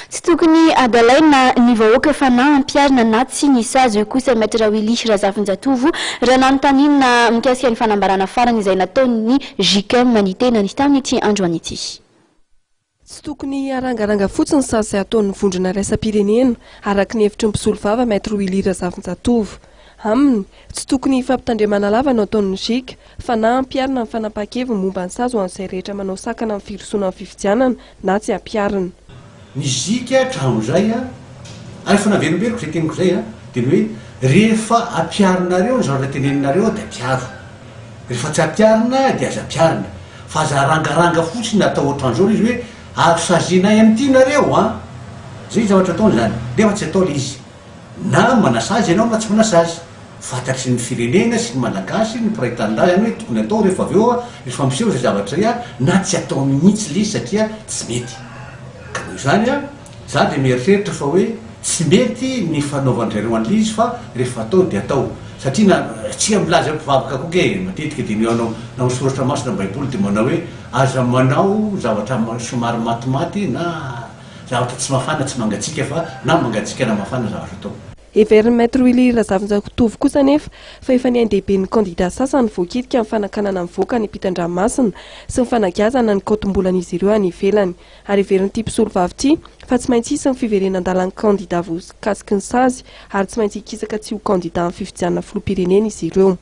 tsy tokony adalaina ny vahoaka fa na ampiarina na tsy nisy azy io kosa Maître Willy Razafinjatovo raha nanontaniana mikasika ny fanambarana farany izay nataony JICM ny tena nisy tamin'ity androany ity. Tsy tokony arangaranga fotsiny sasy ataon'ny vondrona raisam-pirenena araka ny hevitry ny mpisolo vava Maître Willy Razafinjatovo. Aminy tsy tokony fampitandremana lava no ataon'ny JIC fa na ampiarina ny fanapahan-keviny momba ny sazy ho an'izay rehetra manao sakana amin'ny firosoana amin'ny fifidianana na tsy ampiarina. Ny JIC hatramin'izay ary fanavenombeloko izay teniko izay dia ny hoe rehefa ampiarinareo zao reteneninareo dia ampiaro, rehefa tsy ampiarina dia aza ampiarina fa aza rangaranga fotsiny atao ohatran'izao izy hoe asazinay amin'ity nareo zay zavatra ataony zany nefa tsy atao le izy na manasazy ianao na tsy manasazy fantatry ny firenena sy ny malagasy ny mpiray-tanindrazy hoe tokony atao rehefa avy eo rehefa miseho zay zavatra zay na tsy atao mihitsy le izy satria tsy mety ka noho izany za dia mieritreritra fa hoe tsy mety ny fanaovan'izareo an'le izy fa rehefa atao dia atao satria na tsy milaza mpivavaka koke matetika dia nianao na misoratra masina baiboly dia manao hoe aza manao zavatra somary matimaty na zavatra tsy mafana tsy mangatsika fa na mangatsika na mafana zavatra atao. Heveriny Maître Willy Razafinjatovo kosa nefa fa efa ny andehiben'ny kandida sasany voakitika amin'ny fanakanana mivoaka ny ampitan-dranomasina sy ny fanagazana ny kaotim-bolan'izy ireo any ivelany ary heverin'ity mpisolo vavy ity fa tsy maintsy hisy ny fiverenan-dalan'ny kandida voakasiky ny sazy ary tsy maintsy hikisaka tsy ho kandida amin'ny fifidianana filoham-pirenena izy ireo.